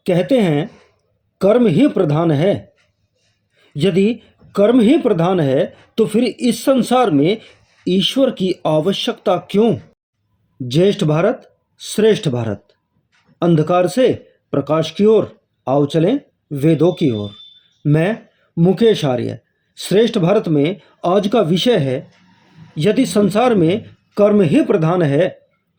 कहते हैं कर्म ही प्रधान है। यदि कर्म ही प्रधान है तो फिर इस संसार में ईश्वर की आवश्यकता क्यों? ज्येष्ठ भारत श्रेष्ठ भारत, अंधकार से प्रकाश की ओर आओ चलें वेदों की ओर। मैं मुकेश आर्य। श्रेष्ठ भारत में आज का विषय है, यदि संसार में कर्म ही प्रधान है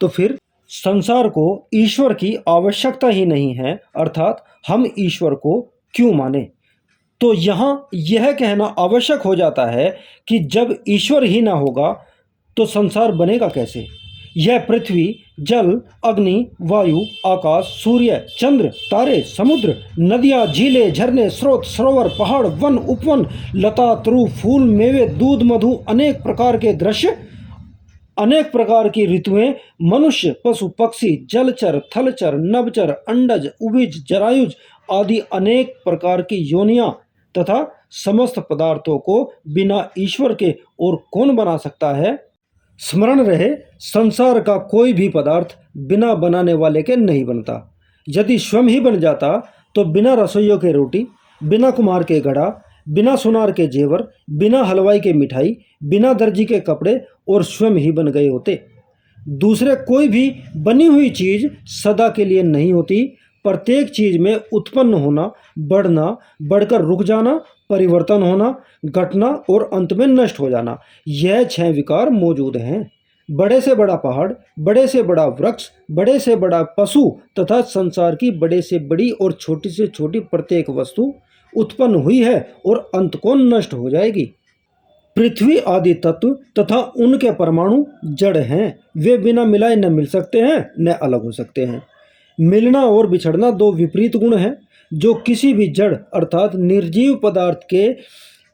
तो फिर संसार को ईश्वर की आवश्यकता ही नहीं है, अर्थात हम ईश्वर को क्यों माने। तो यहाँ यह कहना आवश्यक हो जाता है कि जब ईश्वर ही ना होगा तो संसार बनेगा कैसे। यह पृथ्वी, जल, अग्नि, वायु, आकाश, सूर्य, चंद्र, तारे, समुद्र, नदियाँ, झीलें, झरने, स्रोत, सरोवर, पहाड़, वन, उपवन, लता, तरु, फूल, मेवे, दूध, मधु, अनेक प्रकार के दृश्य, अनेक प्रकार की ऋतुएं, मनुष्य, पशु, पक्षी, जलचर, थलचर, नभचर, अंडज, उभयज, जरायुज आदि अनेक प्रकार की योनियां तथा समस्त पदार्थों को बिना ईश्वर के और कौन बना सकता है। स्मरण रहे, संसार का कोई भी पदार्थ बिना बनाने वाले के नहीं बनता। यदि स्वयं ही बन जाता तो बिना रसोइयों के रोटी, बिना कुम्हार के घड़ा, बिना सुनार के जेवर, बिना हलवाई के मिठाई, बिना दर्जी के कपड़े और स्वयं ही बन गए होते। दूसरे कोई भी बनी हुई चीज सदा के लिए नहीं होती। प्रत्येक चीज में उत्पन्न होना, बढ़ना, बढ़कर रुक जाना, परिवर्तन होना, घटना और अंत में नष्ट हो जाना, यह 6 विकार मौजूद हैं। बड़े से बड़ा पहाड़, बड़े से बड़ा वृक्ष, बड़े से बड़ा पशु तथा संसार की बड़े से बड़ी और छोटी से छोटी प्रत्येक वस्तु उत्पन्न हुई है और अंत को नष्ट हो जाएगी। पृथ्वी आदि तत्व तथा उनके परमाणु जड़ हैं। वे बिना मिलाए न मिल सकते हैं न अलग हो सकते हैं। मिलना और बिछड़ना 2 विपरीत गुण हैं जो किसी भी जड़ अर्थात निर्जीव पदार्थ के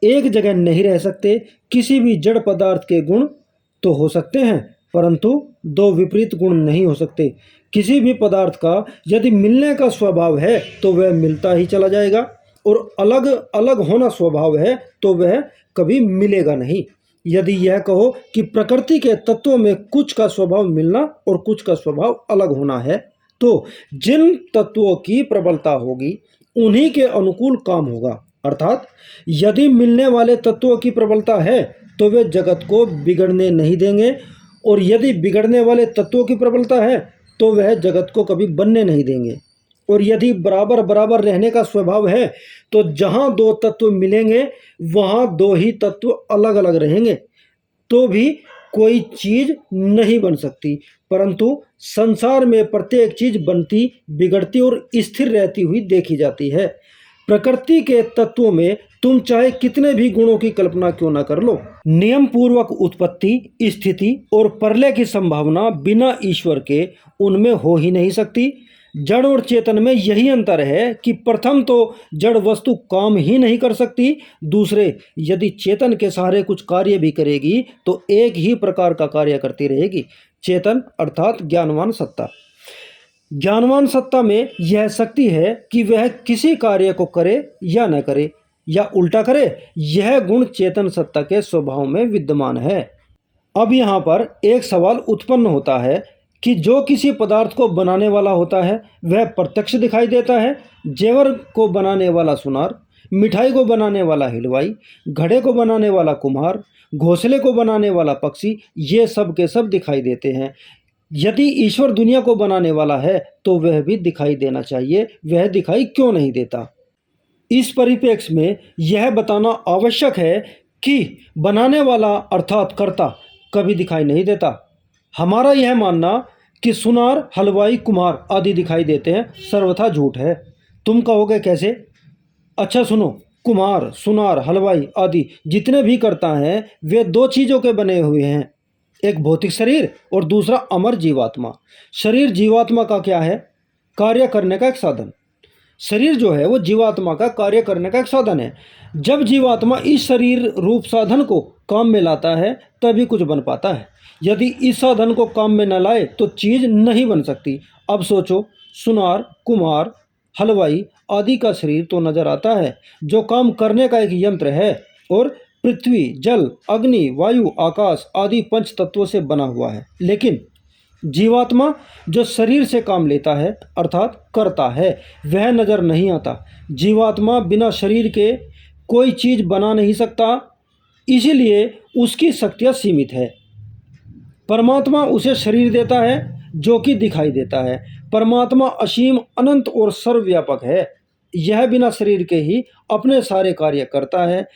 एक जगह नहीं रह सकते। किसी भी जड़ पदार्थ के गुण तो हो सकते हैं परंतु 2 विपरीत गुण नहीं हो सकते। किसी भी पदार्थ का यदि मिलने का स्वभाव है तो वह मिलता ही चला जाएगा और अलग अलग होना स्वभाव है तो वह कभी मिलेगा नहीं। यदि यह कहो कि प्रकृति के तत्वों में कुछ का स्वभाव मिलना और कुछ का स्वभाव अलग होना है तो जिन तत्वों की प्रबलता होगी उन्हीं के अनुकूल काम होगा। अर्थात यदि मिलने वाले तत्वों की प्रबलता है तो वे जगत को बिगड़ने नहीं देंगे और यदि बिगड़ने वाले तत्वों की प्रबलता है तो वह जगत को कभी बनने नहीं देंगे। और यदि बराबर बराबर रहने का स्वभाव है तो जहाँ 2 तत्व मिलेंगे वहाँ 2 ही तत्व अलग अलग रहेंगे तो भी कोई चीज नहीं बन सकती। परंतु संसार में प्रत्येक चीज बनती, बिगड़ती और स्थिर रहती हुई देखी जाती है। प्रकृति के तत्वों में तुम चाहे कितने भी गुणों की कल्पना क्यों न कर लो, नियम पूर्वक उत्पत्ति, स्थिति और प्रलय की संभावना बिना ईश्वर के उनमें हो ही नहीं सकती। जड़ और चेतन में यही अंतर है कि प्रथम तो जड़ वस्तु काम ही नहीं कर सकती, दूसरे यदि चेतन के सहारे कुछ कार्य भी करेगी तो एक ही प्रकार का कार्य करती रहेगी। चेतन अर्थात ज्ञानवान सत्ता। ज्ञानवान सत्ता में यह शक्ति है कि वह किसी कार्य को करे या न करे या उल्टा करे, यह गुण चेतन सत्ता के स्वभाव में विद्यमान है। अब यहाँ पर एक सवाल उत्पन्न होता है कि जो किसी पदार्थ को बनाने वाला होता है वह प्रत्यक्ष दिखाई देता है। जेवर को बनाने वाला सुनार, मिठाई को बनाने वाला हलवाई, घड़े को बनाने वाला कुम्हार, घोंसले को बनाने वाला पक्षी, ये सब के सब दिखाई देते हैं। यदि ईश्वर दुनिया को बनाने वाला है तो वह भी दिखाई देना चाहिए, वह दिखाई क्यों नहीं देता। इस परिप्रेक्ष्य में यह बताना आवश्यक है कि बनाने वाला अर्थात कर्ता कभी दिखाई नहीं देता। हमारा यह मानना कि सुनार, हलवाई, कुम्हार आदि दिखाई देते हैं सर्वथा झूठ है। तुम कहोगे कैसे? अच्छा सुनो, कुम्हार, सुनार, हलवाई आदि जितने भी कर्ता हैं वे 2 चीज़ों के बने हुए हैं, एक भौतिक शरीर और दूसरा अमर जीवात्मा। शरीर जीवात्मा का क्या है? कार्य करने का एक साधन। शरीर जो है वो जीवात्मा का कार्य करने का एक साधन है। जब जीवात्मा इस शरीर रूप साधन को काम में लाता है तभी कुछ बन पाता है। यदि इस साधन को काम में न लाए तो चीज़ नहीं बन सकती। अब सोचो, सुनार, कुम्हार, हलवाई आदि का शरीर तो नजर आता है जो काम करने का एक यंत्र है और पृथ्वी, जल, अग्नि, वायु, आकाश आदि 5 तत्वों से बना हुआ है, लेकिन जीवात्मा जो शरीर से काम लेता है अर्थात करता है, वह नजर नहीं आता। जीवात्मा बिना शरीर के कोई चीज बना नहीं सकता, इसीलिए उसकी शक्तियाँ सीमित है। परमात्मा उसे शरीर देता है जो कि दिखाई देता है। परमात्मा असीम, अनंत और सर्वव्यापक है। यह बिना शरीर के ही अपने सारे कार्य करता है।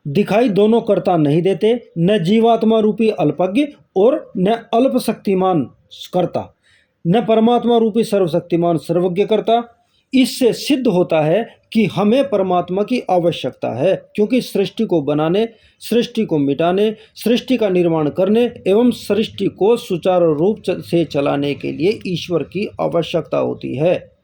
दिखाई दोनों करता नहीं देते, न जीवात्मा रूपी अल्पज्ञ और न अल्प शक्तिमान करता, न परमात्मा रूपी सर्वशक्तिमान सर्वज्ञ करता। इससे सिद्ध होता है कि हमें परमात्मा की आवश्यकता है, क्योंकि सृष्टि को बनाने, सृष्टि को मिटाने, सृष्टि का निर्माण करने एवं सृष्टि को सुचारू रूप से चलाने के लिए ईश्वर की आवश्यकता होती है।